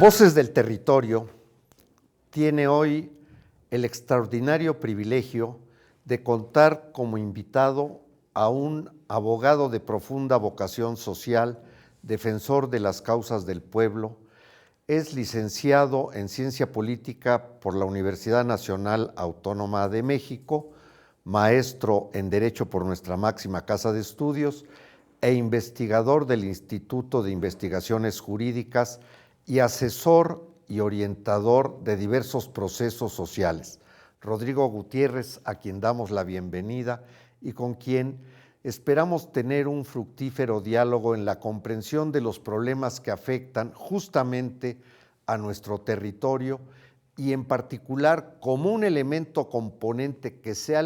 Voces del Territorio tiene hoy el extraordinario privilegio de contar como invitado a un abogado de profunda vocación social, defensor de las causas del pueblo. Es licenciado en Ciencia Política por la Universidad Nacional Autónoma de México, maestro en Derecho por nuestra máxima casa de estudios e investigador del Instituto de Investigaciones Jurídicas y asesor y orientador de diversos procesos sociales. Rodrigo Gutiérrez, a quien damos la bienvenida y con quien esperamos tener un fructífero diálogo en la comprensión de los problemas que afectan justamente a nuestro territorio y en particular como un elemento componente que se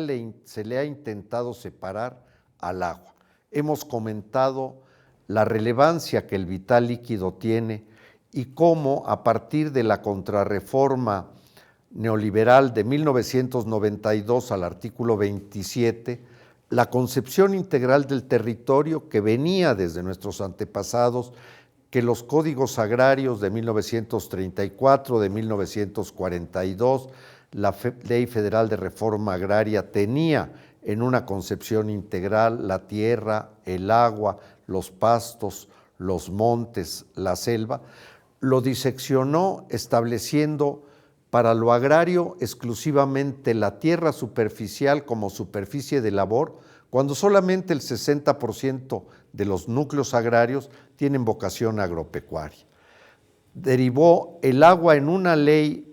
le ha intentado separar al agua. Hemos comentado la relevancia que el vital líquido tiene y cómo a partir de la contrarreforma neoliberal de 1992 al artículo 27, la concepción integral del territorio que venía desde nuestros antepasados, que los códigos agrarios de 1934, de 1942, la Ley Federal de Reforma Agraria tenía en una concepción integral la tierra, el agua, los pastos, los montes, la selva, lo diseccionó estableciendo para lo agrario exclusivamente la tierra superficial como superficie de labor, cuando solamente el 60% de los núcleos agrarios tienen vocación agropecuaria. Derivó el agua en una ley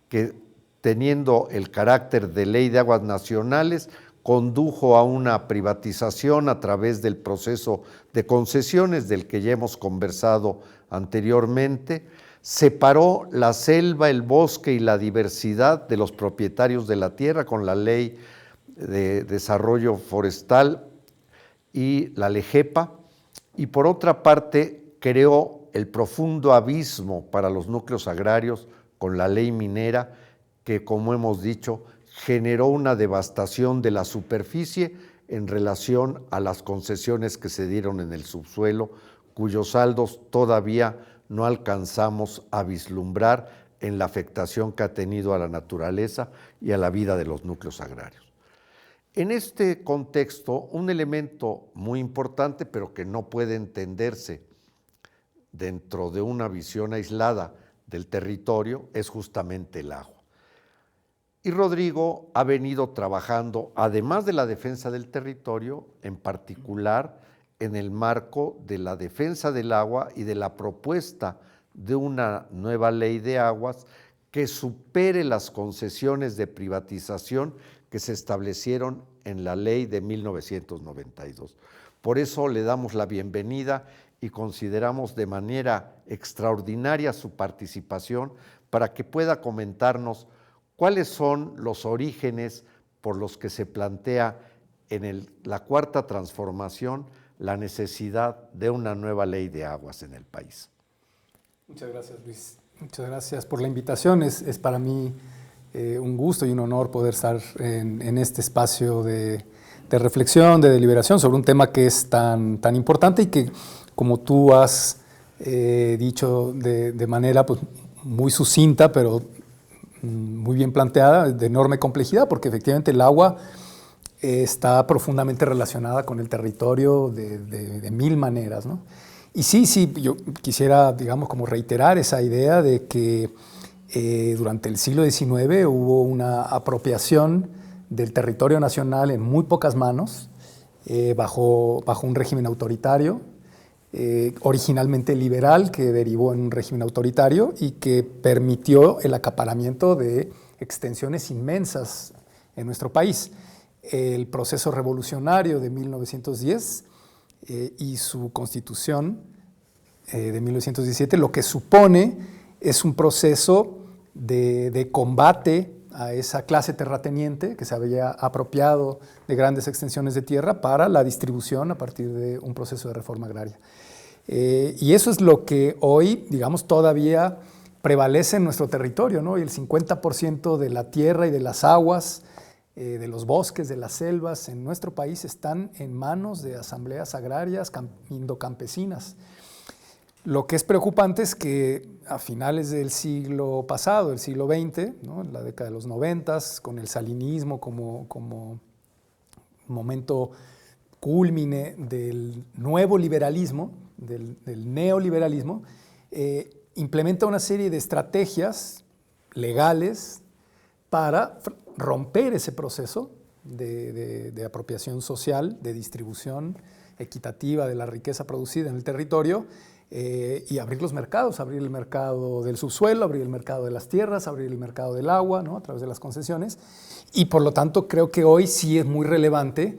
que, teniendo el carácter de ley de aguas nacionales, condujo a una privatización a través del proceso de concesiones del que ya hemos conversado anteriormente, separó la selva, el bosque y la diversidad de los propietarios de la tierra con la Ley de Desarrollo Forestal y la LEGEPA, y por otra parte creó el profundo abismo para los núcleos agrarios con la Ley Minera, que, como hemos dicho, generó una devastación de la superficie en relación a las concesiones que se dieron en el subsuelo, cuyos saldos todavía no alcanzamos a vislumbrar en la afectación que ha tenido a la naturaleza y a la vida de los núcleos agrarios. En este contexto, un elemento muy importante, pero que no puede entenderse dentro de una visión aislada del territorio, es justamente el agua. Y Rodrigo ha venido trabajando, además de la defensa del territorio, en particular en el marco de la defensa del agua y de la propuesta de una nueva ley de aguas que supere las concesiones de privatización que se establecieron en la ley de 1992. Por eso le damos la bienvenida y consideramos de manera extraordinaria su participación para que pueda comentarnos cuáles son los orígenes por los que se plantea en la cuarta transformación la necesidad de una nueva ley de aguas en el país. Muchas gracias, Luis. Muchas gracias por la invitación. Es para mí un gusto y un honor poder estar en este espacio de reflexión, de deliberación sobre un tema que es tan importante y que, como tú has dicho de manera pues, muy sucinta, pero muy bien planteada, de enorme complejidad, porque efectivamente el agua está profundamente relacionada con el territorio de mil maneras, ¿no? Y sí, yo quisiera, digamos, como reiterar esa idea de que durante el siglo XIX hubo una apropiación del territorio nacional en muy pocas manos, bajo un régimen autoritario, originalmente liberal, que derivó en un régimen autoritario y que permitió el acaparamiento de extensiones inmensas en nuestro país. El proceso revolucionario de 1910 y su constitución de 1917 lo que supone es un proceso de combate a esa clase terrateniente que se había apropiado de grandes extensiones de tierra para la distribución a partir de un proceso de reforma agraria. Y eso es lo que hoy, digamos, todavía prevalece en nuestro territorio, ¿no? Y el 50% de la tierra y de las aguas, de los bosques, de las selvas en nuestro país están en manos de asambleas agrarias indocampesinas. Lo que es preocupante es que a finales del siglo pasado, del siglo XX, ¿no? En la década de los 90, con el salinismo como momento cúlmine del nuevo liberalismo, del neoliberalismo, implementa una serie de estrategias legales para romper ese proceso de apropiación social, de distribución equitativa de la riqueza producida en el territorio, y abrir los mercados, abrir el mercado del subsuelo, abrir el mercado de las tierras, abrir el mercado del agua, ¿no? A través de las concesiones. Y por lo tanto creo que hoy sí es muy relevante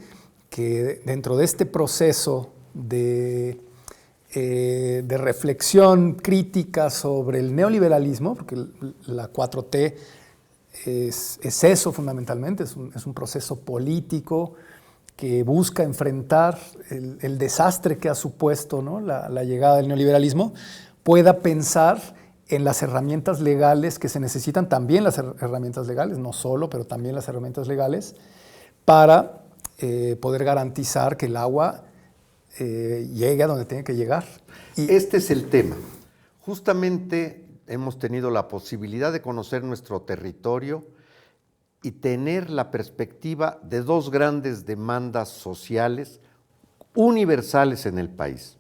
que dentro de este proceso de reflexión crítica sobre el neoliberalismo, porque la 4T es eso fundamentalmente, es un proceso político que busca enfrentar el desastre que ha supuesto, ¿no? la llegada del neoliberalismo, pueda pensar en las herramientas legales que se necesitan, también las herramientas legales, no solo, pero también las herramientas legales, para poder garantizar que el agua llegue a donde tiene que llegar. Y este es el tema. Justamente hemos tenido la posibilidad de conocer nuestro territorio y tener la perspectiva de dos grandes demandas sociales universales en el país.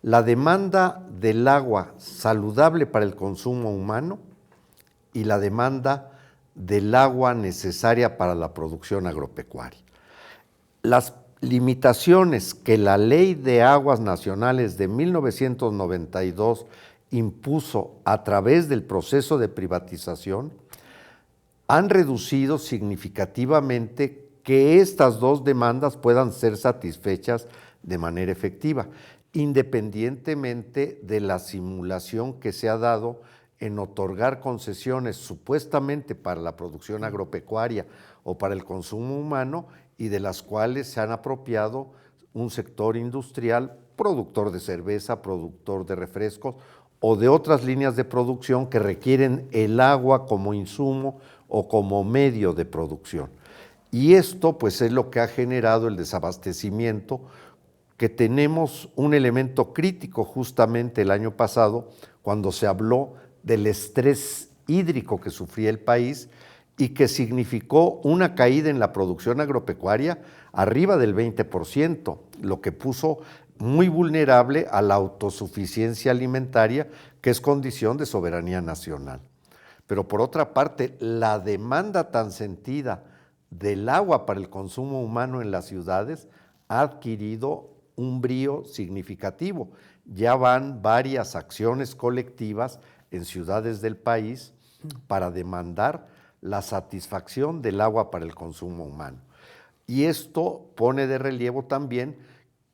La demanda del agua saludable para el consumo humano y la demanda del agua necesaria para la producción agropecuaria. Las limitaciones que la Ley de Aguas Nacionales de 1992 impuso a través del proceso de privatización han reducido significativamente que estas dos demandas puedan ser satisfechas de manera efectiva, independientemente de la simulación que se ha dado en otorgar concesiones supuestamente para la producción agropecuaria o para el consumo humano, y de las cuales se han apropiado un sector industrial, productor de cerveza, productor de refrescos o de otras líneas de producción que requieren el agua como insumo o como medio de producción. Y esto pues es lo que ha generado el desabastecimiento, que tenemos un elemento crítico justamente el año pasado cuando se habló del estrés hídrico que sufría el país y que significó una caída en la producción agropecuaria arriba del 20%, lo que puso muy vulnerable a la autosuficiencia alimentaria, que es condición de soberanía nacional. Pero por otra parte, la demanda tan sentida del agua para el consumo humano en las ciudades ha adquirido un brío significativo. Ya van varias acciones colectivas en ciudades del país para demandar la satisfacción del agua para el consumo humano. Y esto pone de relieve también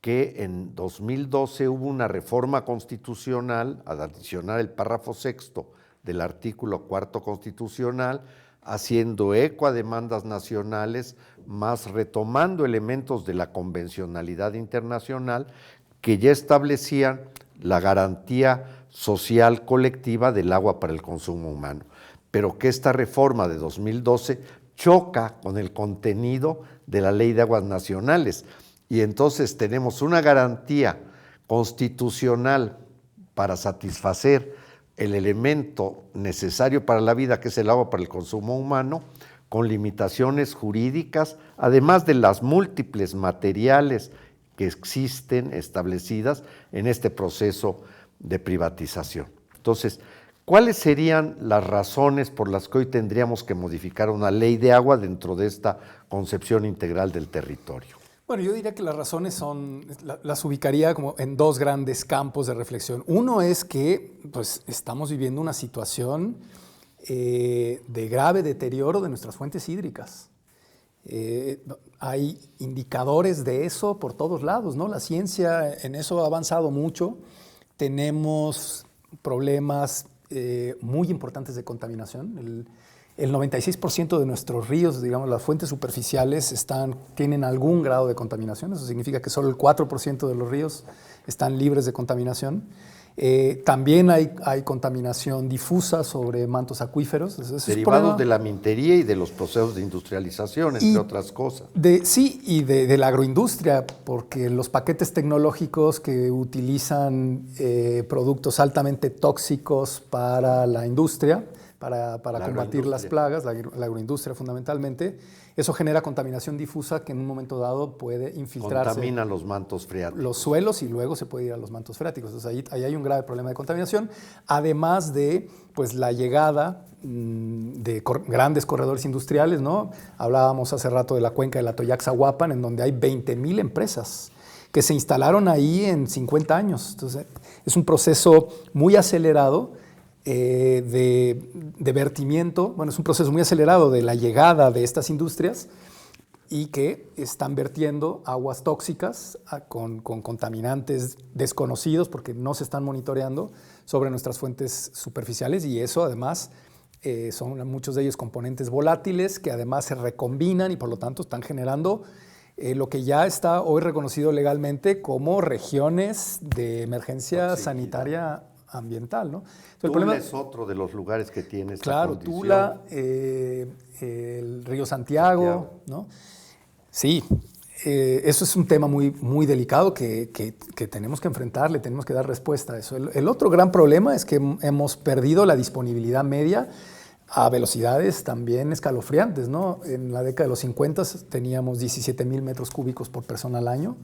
que en 2012 hubo una reforma constitucional al adicionar el párrafo sexto del artículo 4 constitucional, haciendo eco a demandas nacionales, más retomando elementos de la convencionalidad internacional que ya establecían la garantía social colectiva del agua para el consumo humano. Pero que esta reforma de 2012 choca con el contenido de la Ley de Aguas Nacionales, y entonces tenemos una garantía constitucional para satisfacer el elemento necesario para la vida, que es el agua para el consumo humano, con limitaciones jurídicas, además de las múltiples materiales que existen establecidas en este proceso de privatización. Entonces, ¿cuáles serían las razones por las que hoy tendríamos que modificar una ley de agua dentro de esta concepción integral del territorio? Bueno, yo diría que las razones las ubicaría como en dos grandes campos de reflexión. Uno es que pues, estamos viviendo una situación de grave deterioro de nuestras fuentes hídricas. Hay indicadores de eso por todos lados, ¿no? La ciencia en eso ha avanzado mucho. Tenemos problemas muy importantes de contaminación. El 96% de nuestros ríos, digamos, las fuentes superficiales tienen algún grado de contaminación. Eso significa que solo el 4% de los ríos están libres de contaminación. También hay contaminación difusa sobre mantos acuíferos. Derivados de la minería y de los procesos de industrialización, entre otras cosas. Sí, y de la agroindustria, porque los paquetes tecnológicos que utilizan productos altamente tóxicos para la industria, para combatir las plagas, la agroindustria fundamentalmente, eso genera contaminación difusa que en un momento dado puede infiltrarse. Contamina los mantos freáticos. Los suelos y luego se puede ir a los mantos freáticos. Entonces ahí hay un grave problema de contaminación, además de pues, la llegada de grandes corredores industriales, ¿no? Hablábamos hace rato de la cuenca de la Toyac-Zahuapan, en donde hay 20,000 empresas que se instalaron ahí en 50 años. Entonces es un proceso muy acelerado de vertimiento, bueno, es un proceso muy acelerado de la llegada de estas industrias y que están vertiendo aguas tóxicas con contaminantes desconocidos porque no se están monitoreando sobre nuestras fuentes superficiales y eso además son muchos de ellos componentes volátiles que además se recombinan y por lo tanto están generando lo que ya está hoy reconocido legalmente como regiones de emergencia sanitaria ambiental, ¿no? Entonces, Tula es otro de los lugares que tiene esta condición. Tula, el río Santiago, ¿no? Sí, eso es un tema muy, muy delicado que tenemos que enfrentarle, tenemos que dar respuesta a eso. El otro gran problema es que hemos perdido la disponibilidad media a velocidades también escalofriantes, ¿no? En la década de los 50 teníamos 17,000 metros cúbicos por persona al año.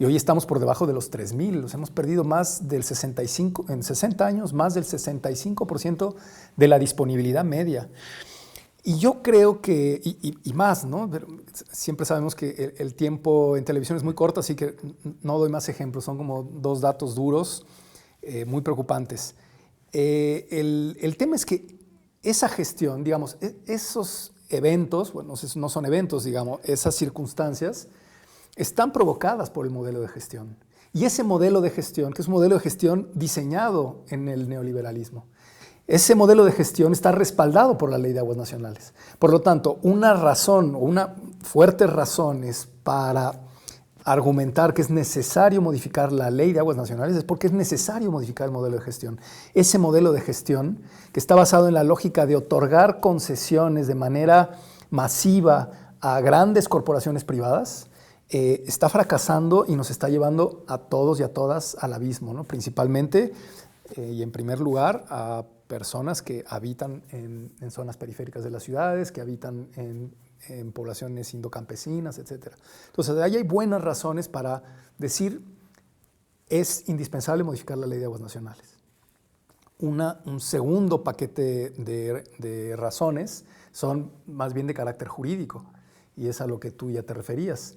Y hoy estamos por debajo de los 3,000. Los hemos perdido más del 65, en 60 años, más del 65% de la disponibilidad media. Y yo creo que, y más, ¿no? Pero siempre sabemos que el tiempo en televisión es muy corto, así que no doy más ejemplos. Son como 2 datos duros, muy preocupantes. El tema es que esa gestión, digamos, esos eventos, bueno, no son eventos, digamos, esas circunstancias, están provocadas por el modelo de gestión. Y ese modelo de gestión, que es un modelo de gestión diseñado en el neoliberalismo, ese modelo de gestión está respaldado por la Ley de Aguas Nacionales. Por lo tanto, una razón o una fuertes razones para argumentar que es necesario modificar la Ley de Aguas Nacionales es porque es necesario modificar el modelo de gestión. Ese modelo de gestión que está basado en la lógica de otorgar concesiones de manera masiva a grandes corporaciones privadas, está fracasando y nos está llevando a todos y a todas al abismo, ¿no? Principalmente y en primer lugar a personas que habitan en zonas periféricas de las ciudades, que habitan en poblaciones indocampesinas, etc. Entonces, ahí hay buenas razones para decir es indispensable modificar la Ley de Aguas Nacionales. Un segundo paquete de razones son más bien de carácter jurídico y es a lo que tú ya te referías.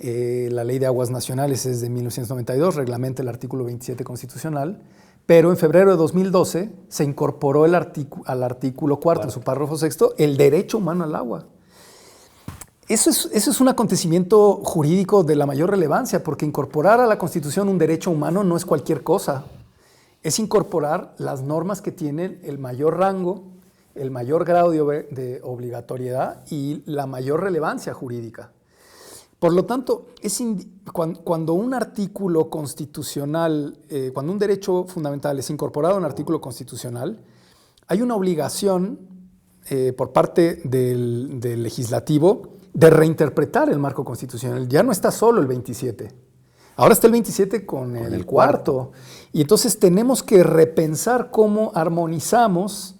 La Ley de Aguas Nacionales es de 1992, reglamenta el artículo 27 constitucional, pero en febrero de 2012 se incorporó al artículo 4 en su párrafo 6 el derecho humano al agua. Eso es un acontecimiento jurídico de la mayor relevancia, porque incorporar a la Constitución un derecho humano no es cualquier cosa. Es incorporar las normas que tienen el mayor rango, el mayor grado de obligatoriedad y la mayor relevancia jurídica. Por lo tanto, cuando un artículo constitucional, cuando un derecho fundamental es incorporado a un artículo constitucional, hay una obligación por parte del legislativo de reinterpretar el marco constitucional. Ya no está solo el 27. Ahora está el 27 con el cuarto. Y entonces tenemos que repensar cómo armonizamos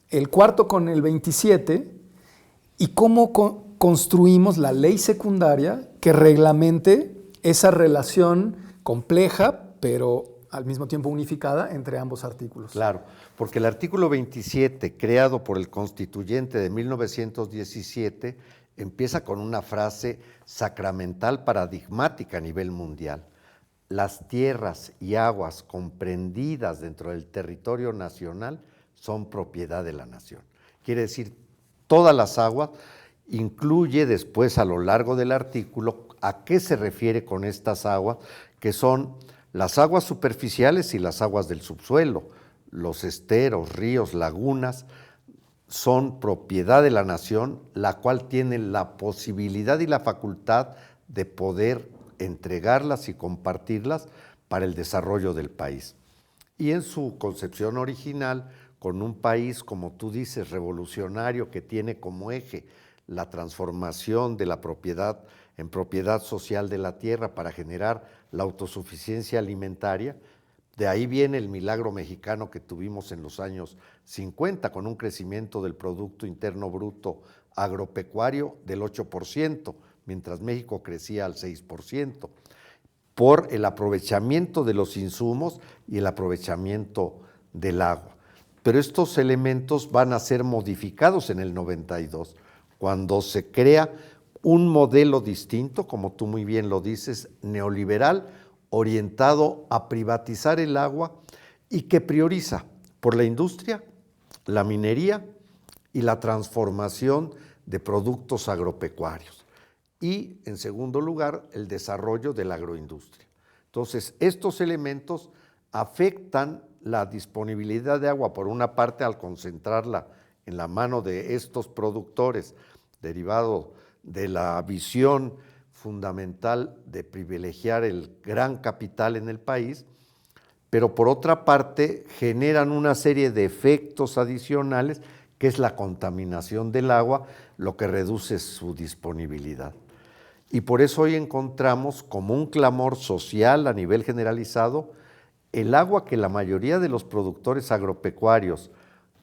el cuarto con el 27 y cómo construimos la ley secundaria que reglamente esa relación compleja, pero al mismo tiempo unificada entre ambos artículos. Claro, porque el artículo 27, creado por el constituyente de 1917, empieza con una frase sacramental paradigmática a nivel mundial. Las tierras y aguas comprendidas dentro del territorio nacional son propiedad de la nación. Quiere decir, todas las aguas. Incluye después a lo largo del artículo a qué se refiere con estas aguas, que son las aguas superficiales y las aguas del subsuelo. Los esteros, ríos, lagunas son propiedad de la nación, la cual tiene la posibilidad y la facultad de poder entregarlas y compartirlas para el desarrollo del país. Y en su concepción original, con un país, como tú dices, revolucionario, que tiene como eje la transformación de la propiedad en propiedad social de la tierra para generar la autosuficiencia alimentaria, de ahí viene el milagro mexicano que tuvimos en los años 50, con un crecimiento del Producto Interno Bruto agropecuario del 8%, mientras México crecía al 6%, por el aprovechamiento de los insumos y el aprovechamiento del agua. Pero estos elementos van a ser modificados en el 92, cuando se crea un modelo distinto, como tú muy bien lo dices, neoliberal, orientado a privatizar el agua y que prioriza por la industria, la minería y la transformación de productos agropecuarios. Y, en segundo lugar, el desarrollo de la agroindustria. Entonces, estos elementos afectan la disponibilidad de agua, por una parte, al concentrarla en la mano de estos productores, derivado de la visión fundamental de privilegiar el gran capital en el país, pero por otra parte generan una serie de efectos adicionales, que es la contaminación del agua, lo que reduce su disponibilidad. Y por eso hoy encontramos como un clamor social a nivel generalizado el agua que la mayoría de los productores agropecuarios,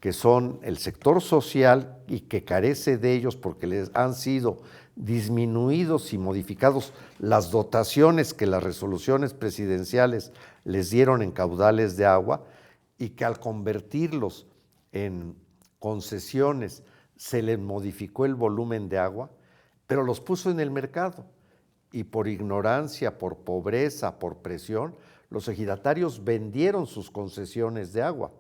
que son el sector social y que carece de ellos porque les han sido disminuidos y modificados las dotaciones que las resoluciones presidenciales les dieron en caudales de agua, y que al convertirlos en concesiones se les modificó el volumen de agua, pero los puso en el mercado, y por ignorancia, por pobreza, por presión, los ejidatarios vendieron sus concesiones de agua,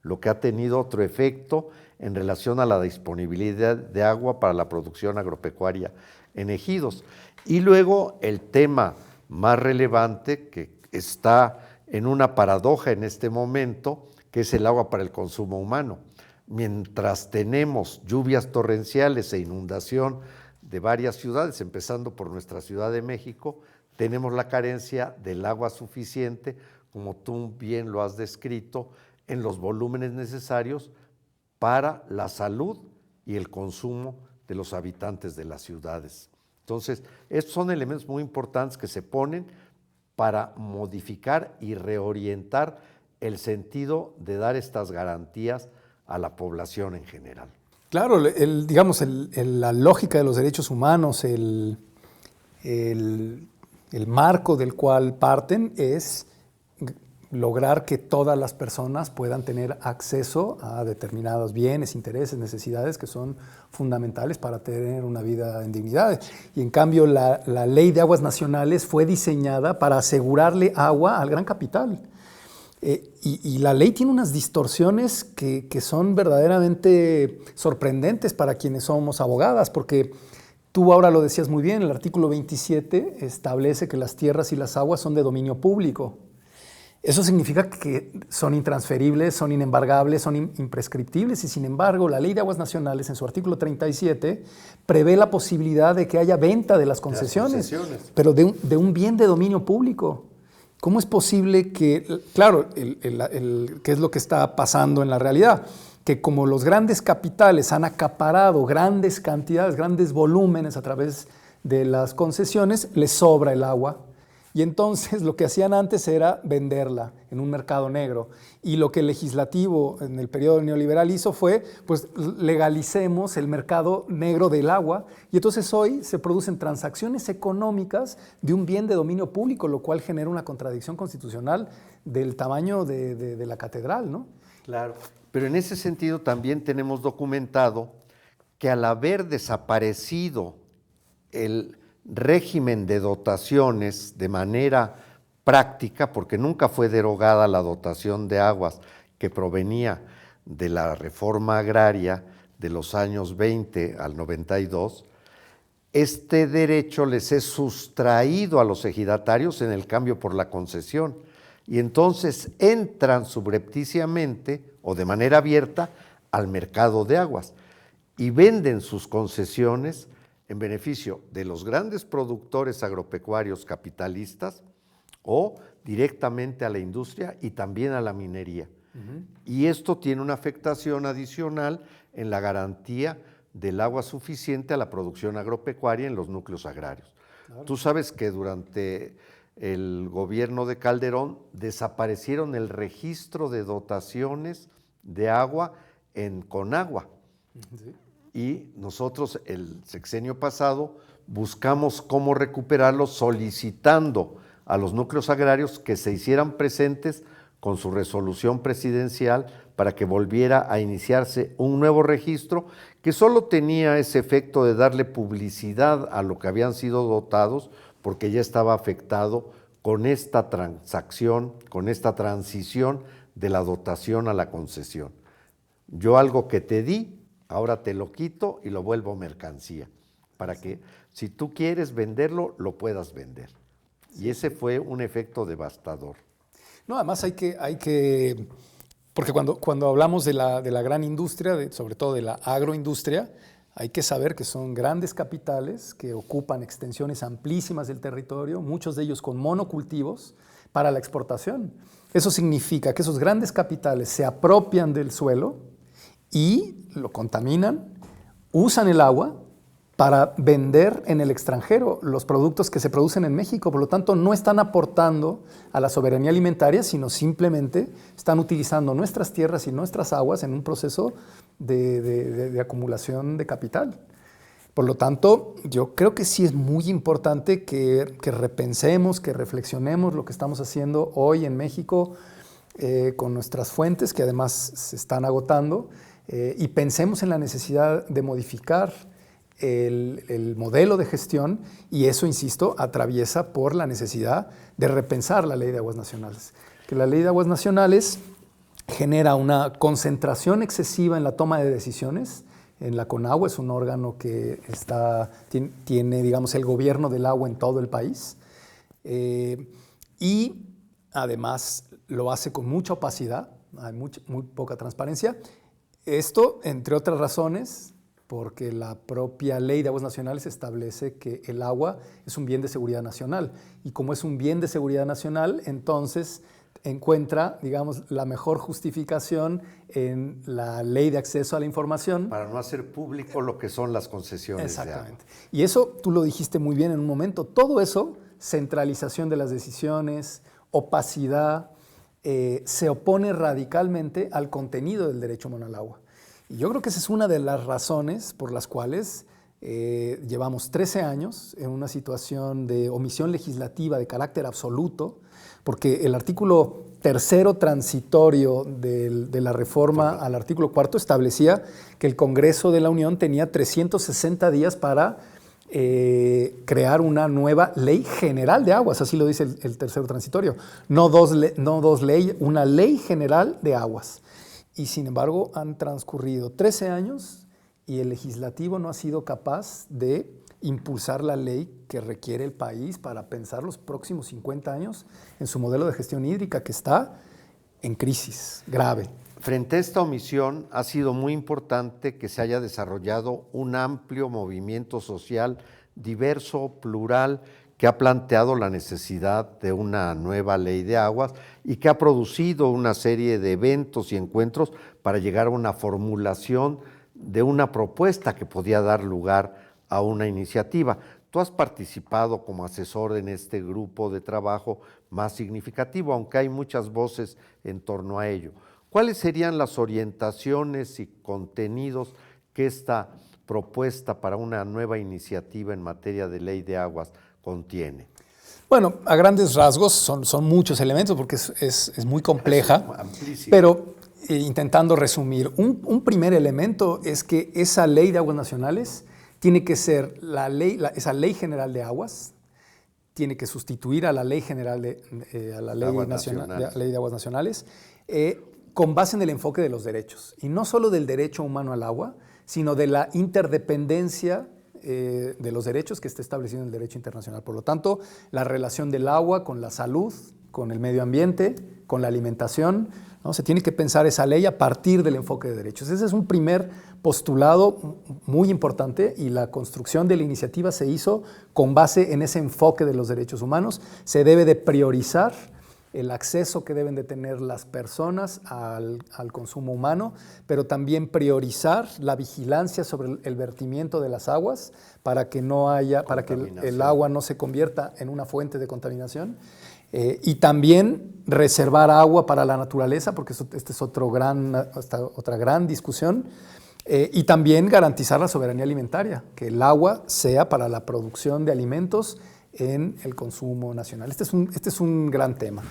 lo que ha tenido otro efecto en relación a la disponibilidad de agua para la producción agropecuaria en ejidos. Y luego el tema más relevante, que está en una paradoja en este momento, que es el agua para el consumo humano. Mientras tenemos lluvias torrenciales e inundación de varias ciudades, empezando por nuestra Ciudad de México, tenemos la carencia del agua suficiente, como tú bien lo has descrito, en los volúmenes necesarios para la salud y el consumo de los habitantes de las ciudades. Entonces, estos son elementos muy importantes que se ponen para modificar y reorientar el sentido de dar estas garantías a la población en general. Claro, digamos, la lógica de los derechos humanos, el marco del cual parten es lograr que todas las personas puedan tener acceso a determinados bienes, intereses, necesidades que son fundamentales para tener una vida en dignidad. Y en cambio la Ley de Aguas Nacionales fue diseñada para asegurarle agua al gran capital. Y la ley tiene unas distorsiones que son verdaderamente sorprendentes para quienes somos abogadas, porque tú ahora lo decías muy bien, el artículo 27 establece que las tierras y las aguas son de dominio público. Eso significa que son intransferibles, son inembargables, son imprescriptibles, y sin embargo la Ley de Aguas Nacionales en su artículo 37 prevé la posibilidad de que haya venta de las concesiones. Pero de un bien de dominio público. ¿Cómo es posible que, claro, qué es lo que está pasando en la realidad? Que como los grandes capitales han acaparado grandes cantidades, grandes volúmenes a través de las concesiones, les sobra el agua. Y entonces lo que hacían antes era venderla en un mercado negro. Y lo que el legislativo en el periodo neoliberal hizo fue, pues legalicemos el mercado negro del agua. Y entonces hoy se producen transacciones económicas de un bien de dominio público, lo cual genera una contradicción constitucional del tamaño de la catedral, ¿no? Claro, pero en ese sentido también tenemos documentado que al haber desaparecido el régimen de dotaciones de manera práctica, porque nunca fue derogada la dotación de aguas que provenía de la reforma agraria de los años 20 al 92, este derecho les es sustraído a los ejidatarios en el cambio por la concesión, y entonces entran subrepticiamente o de manera abierta al mercado de aguas y venden sus concesiones en beneficio de los grandes productores agropecuarios capitalistas o directamente a la industria y también a la minería. Y esto tiene una afectación adicional en la garantía del agua suficiente a la producción agropecuaria en los núcleos agrarios. Claro. Tú sabes que durante el gobierno de Calderón desaparecieron el registro de dotaciones de agua en Conagua. Sí. Y nosotros el sexenio pasado buscamos cómo recuperarlo solicitando a los núcleos agrarios que se hicieran presentes con su resolución presidencial para que volviera a iniciarse un nuevo registro que solo tenía ese efecto de darle publicidad a lo que habían sido dotados, porque ya estaba afectado con esta transacción, con esta transición de la dotación a la concesión. Yo algo que te di, ahora te lo quito y lo vuelvo mercancía, para que si tú quieres venderlo, lo puedas vender. Y ese fue un efecto devastador. No, además hay que porque cuando hablamos de la gran industria, sobre todo de la agroindustria, hay que saber que son grandes capitales que ocupan extensiones amplísimas del territorio, muchos de ellos con monocultivos para la exportación. Eso significa que esos grandes capitales se apropian del suelo y lo contaminan, usan el agua para vender en el extranjero los productos que se producen en México. Por lo tanto, no están aportando a la soberanía alimentaria, sino simplemente están utilizando nuestras tierras y nuestras aguas en un proceso de acumulación de capital. Por lo tanto, yo creo que sí es muy importante que repensemos, que reflexionemos lo que estamos haciendo hoy en México con nuestras fuentes, que además se están agotando, y pensemos en la necesidad de modificar el modelo de gestión, y eso, insisto, atraviesa por la necesidad de repensar la Ley de Aguas Nacionales. Que la Ley de Aguas Nacionales genera una concentración excesiva en la toma de decisiones. En la Conagua es un órgano que tiene, digamos, el gobierno del agua en todo el país, y además lo hace con mucha opacidad, hay muy poca transparencia. Esto, entre otras razones, porque la propia Ley de Aguas Nacionales establece que el agua es un bien de seguridad nacional. Y como es un bien de seguridad nacional, entonces encuentra, digamos, la mejor justificación en la Ley de Acceso a la Información. Para no hacer público lo que son las concesiones. Exactamente. De agua. Y eso, tú lo dijiste muy bien en un momento, todo eso, centralización de las decisiones, opacidad, se opone radicalmente al contenido del derecho humano al agua. Y yo creo que esa es una de las razones por las cuales llevamos 13 años en una situación de omisión legislativa de carácter absoluto, porque el artículo 3º transitorio de la reforma al artículo 4º establecía que el Congreso de la Unión tenía 360 días para crear una nueva ley general de aguas, así lo dice el 3º transitorio, no dos leyes, una ley general de aguas. Y sin embargo han transcurrido 13 años y el legislativo no ha sido capaz de impulsar la ley que requiere el país para pensar los próximos 50 años en su modelo de gestión hídrica, que está en crisis grave. Frente a esta omisión, ha sido muy importante que se haya desarrollado un amplio movimiento social diverso, plural, que ha planteado la necesidad de una nueva ley de aguas y que ha producido una serie de eventos y encuentros para llegar a una formulación de una propuesta que podía dar lugar a una iniciativa. Tú has participado como asesor en este grupo de trabajo más significativo, aunque hay muchas voces en torno a ello. ¿Cuáles serían las orientaciones y contenidos que esta propuesta para una nueva iniciativa en materia de ley de aguas contiene? Bueno, a grandes rasgos son muchos elementos porque es muy compleja, pero intentando resumir, un primer elemento es que esa Ley de Aguas Nacionales tiene que ser esa Ley General de Aguas, tiene que sustituir a la Ley General a la Ley de Aguas Nacionales, con base en el enfoque de los derechos, y no solo del derecho humano al agua, sino de la interdependencia de los derechos que está establecido en el derecho internacional. Por lo tanto, la relación del agua con la salud, con el medio ambiente, con la alimentación, ¿no? Se tiene que pensar esa ley a partir del enfoque de derechos. Ese es un primer postulado muy importante y la construcción de la iniciativa se hizo con base en ese enfoque de los derechos humanos. Se debe de priorizar el acceso que deben de tener las personas al consumo humano, pero también priorizar la vigilancia sobre el vertimiento de las aguas para que para que el agua no se convierta en una fuente de contaminación. Y también reservar agua para la naturaleza, porque esta es otra gran discusión. Y también garantizar la soberanía alimentaria, que el agua sea para la producción de alimentos en el consumo nacional. Este es un gran tema.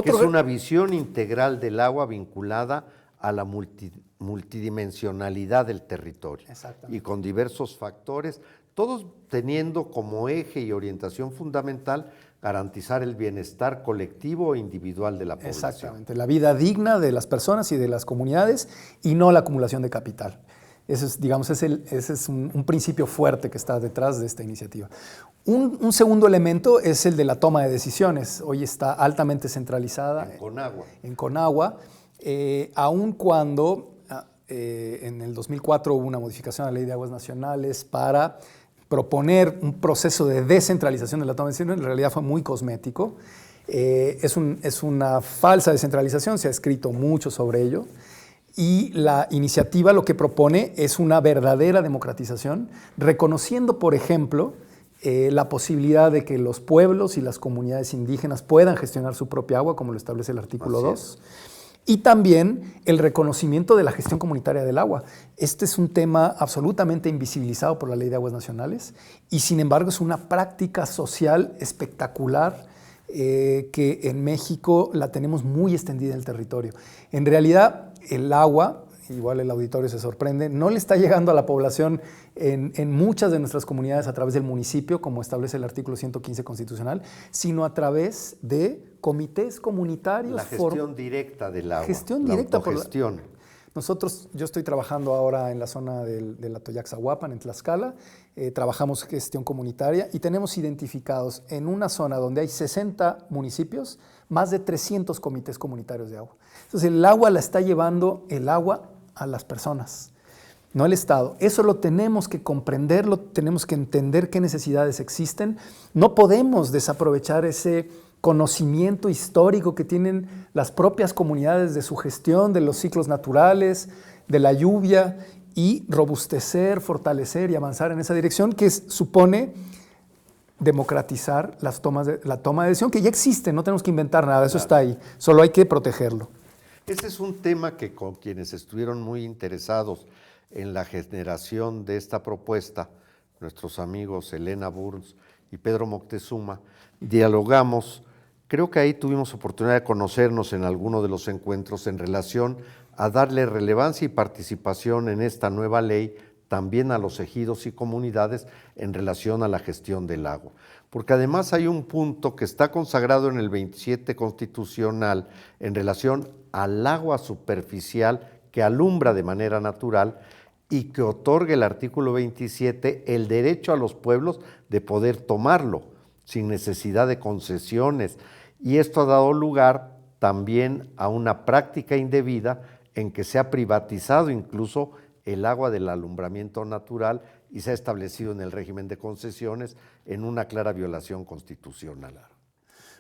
Es una visión integral del agua vinculada a la multidimensionalidad del territorio y con diversos factores, todos teniendo como eje y orientación fundamental garantizar el bienestar colectivo e individual de la población. Exactamente, la vida digna de las personas y de las comunidades y no la acumulación de capital. Ese es un principio fuerte que está detrás de esta iniciativa. Un segundo elemento es el de la toma de decisiones. Hoy está altamente centralizada en Conagua, aun cuando en el 2004 hubo una modificación a la Ley de Aguas Nacionales para proponer un proceso de descentralización de la toma de decisiones. En realidad fue muy cosmético. Es una falsa descentralización, se ha escrito mucho sobre ello. Y la iniciativa lo que propone es una verdadera democratización, reconociendo, por ejemplo, la posibilidad de que los pueblos y las comunidades indígenas puedan gestionar su propia agua, como lo establece el artículo 2, y también el reconocimiento de la gestión comunitaria del agua. Este es un tema absolutamente invisibilizado por la Ley de Aguas Nacionales y, sin embargo, es una práctica social espectacular que en México la tenemos muy extendida en el territorio. En realidad, el agua, igual el auditorio se sorprende, no le está llegando a la población en muchas de nuestras comunidades a través del municipio, como establece el artículo 115 constitucional, sino a través de comités comunitarios. La gestión directa del agua. Gestión directa. Autogestión. Yo estoy trabajando ahora en la zona del Atoyaxahuapan, en Tlaxcala, trabajamos gestión comunitaria y tenemos identificados en una zona donde hay 60 municipios, más de 300 comités comunitarios de agua. Entonces el agua la está llevando el agua a las personas, no el Estado. Eso lo tenemos que comprenderlo, tenemos que entender qué necesidades existen. No podemos desaprovechar ese conocimiento histórico que tienen las propias comunidades de su gestión, de los ciclos naturales, de la lluvia, y robustecer, fortalecer y avanzar en esa dirección que supone democratizar la toma de decisión, que ya existe, no tenemos que inventar nada, eso está ahí, solo hay que protegerlo. Ese es un tema que con quienes estuvieron muy interesados en la generación de esta propuesta, nuestros amigos Elena Burns y Pedro Moctezuma, dialogamos. Creo que ahí tuvimos oportunidad de conocernos en alguno de los encuentros en relación a darle relevancia y participación en esta nueva ley también a los ejidos y comunidades en relación a la gestión del agua. Porque además hay un punto que está consagrado en el 27 constitucional en relación al agua superficial que alumbra de manera natural y que otorga el artículo 27 el derecho a los pueblos de poder tomarlo sin necesidad de concesiones. Y esto ha dado lugar también a una práctica indebida en que se ha privatizado incluso el agua del alumbramiento natural y se ha establecido en el régimen de concesiones en una clara violación constitucional.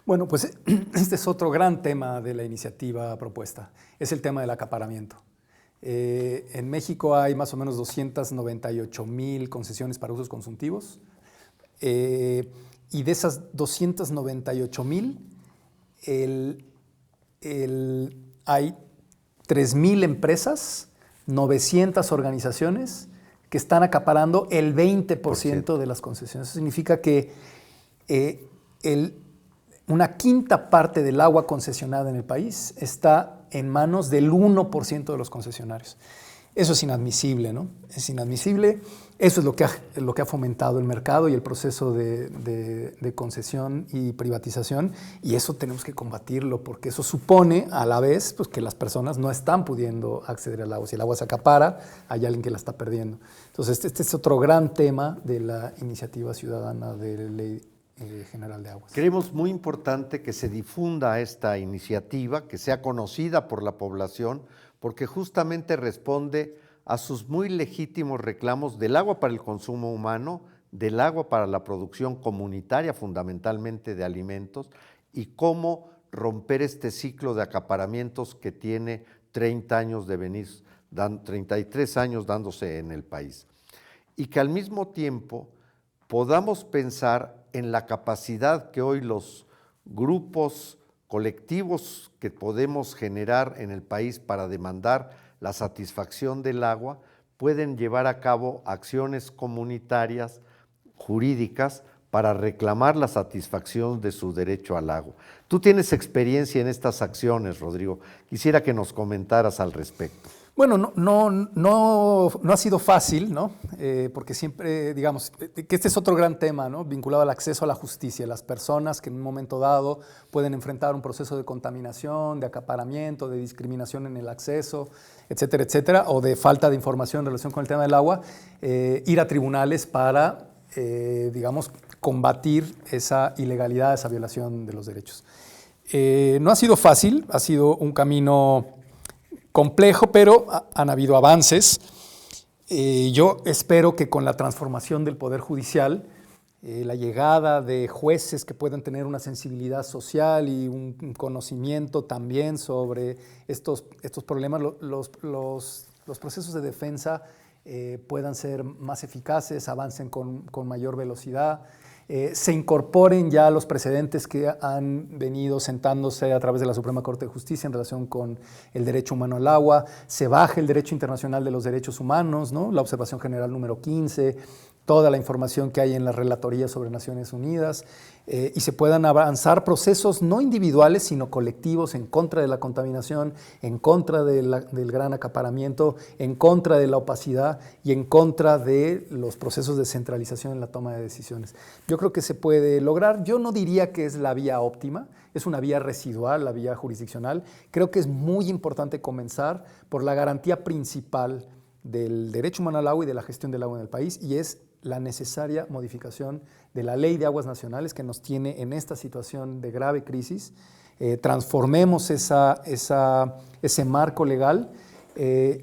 Bueno, pues este es otro gran tema de la iniciativa propuesta, es el tema del acaparamiento. En México hay más o menos 298,000 concesiones para usos consultivos y de esas 298,000 hay 3,000 empresas, 900 organizaciones que están acaparando el 20% de las concesiones. Eso significa que una quinta parte del agua concesionada en el país está en manos del 1% de los concesionarios. Eso es inadmisible, ¿no? Es inadmisible. Eso es lo que ha fomentado el mercado y el proceso de concesión y privatización, y eso tenemos que combatirlo, porque eso supone a la vez pues, que las personas no están pudiendo acceder al agua. Si el agua se acapara, hay alguien que la está perdiendo. Entonces, este es otro gran tema de la iniciativa ciudadana de Ley General de Aguas. Creemos muy importante que se difunda esta iniciativa, que sea conocida por la población, porque justamente responde a sus muy legítimos reclamos del agua para el consumo humano, del agua para la producción comunitaria, fundamentalmente de alimentos, y cómo romper este ciclo de acaparamientos que tiene 30 años de venir, 33 años dándose en el país. Y que al mismo tiempo podamos pensar en la capacidad que hoy los grupos colectivos que podemos generar en el país para demandar la satisfacción del agua, pueden llevar a cabo acciones comunitarias, jurídicas, para reclamar la satisfacción de su derecho al agua. Tú tienes experiencia en estas acciones, Rodrigo. Quisiera que nos comentaras al respecto. Bueno, no ha sido fácil, ¿no? Porque siempre, digamos, que este es otro gran tema, ¿no? Vinculado al acceso a la justicia. Las personas que en un momento dado pueden enfrentar un proceso de contaminación, de acaparamiento, de discriminación en el acceso, etcétera, etcétera, o de falta de información en relación con el tema del agua, ir a tribunales para, digamos, combatir esa ilegalidad, esa violación de los derechos. No ha sido fácil, ha sido un camino complejo, pero han habido avances. Yo espero que con la transformación del Poder Judicial, la llegada de jueces que puedan tener una sensibilidad social y un conocimiento también sobre estos problemas, los procesos de defensa puedan ser más eficaces, avancen con mayor velocidad, se incorporen ya los precedentes que han venido sentándose a través de la Suprema Corte de Justicia en relación con el derecho humano al agua, se baje el derecho internacional de los derechos humanos, ¿no? La observación general número 15, toda la información que hay en la relatoría sobre Naciones Unidas, y se puedan avanzar procesos no individuales, sino colectivos en contra de la contaminación, en contra del gran acaparamiento, en contra de la opacidad y en contra de los procesos de centralización en la toma de decisiones. Yo creo que se puede lograr. Yo no diría que es la vía óptima, es una vía residual, la vía jurisdiccional. Creo que es muy importante comenzar por la garantía principal del derecho humano al agua y de la gestión del agua en el país, y es la necesaria modificación de la Ley de Aguas Nacionales que nos tiene en esta situación de grave crisis. Transformemos ese marco legal,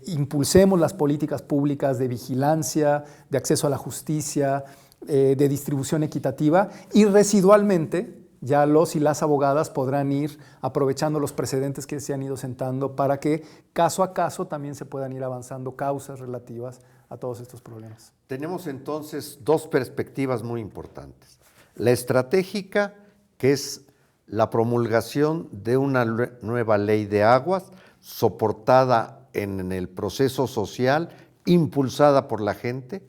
impulsemos las políticas públicas de vigilancia, de acceso a la justicia, de distribución equitativa, y residualmente ya los y las abogadas podrán ir aprovechando los precedentes que se han ido sentando para que caso a caso también se puedan ir avanzando causas relativas a todos estos problemas. Tenemos entonces dos perspectivas muy importantes. La estratégica, que es la promulgación de una nueva ley de aguas, soportada en el proceso social, impulsada por la gente,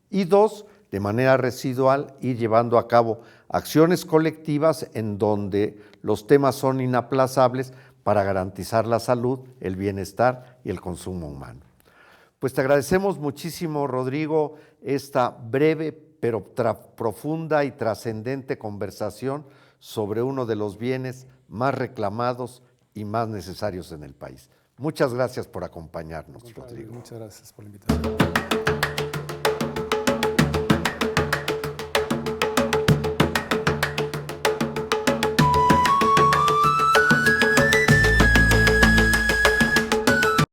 y dos, de manera residual, ir llevando a cabo acciones colectivas en donde los temas son inaplazables para garantizar la salud, el bienestar y el consumo humano. Pues te agradecemos muchísimo, Rodrigo, esta breve pero profunda y trascendente conversación sobre uno de los bienes más reclamados y más necesarios en el país. Muchas gracias por acompañarnos, Rodrigo. Muchas gracias por la invitación.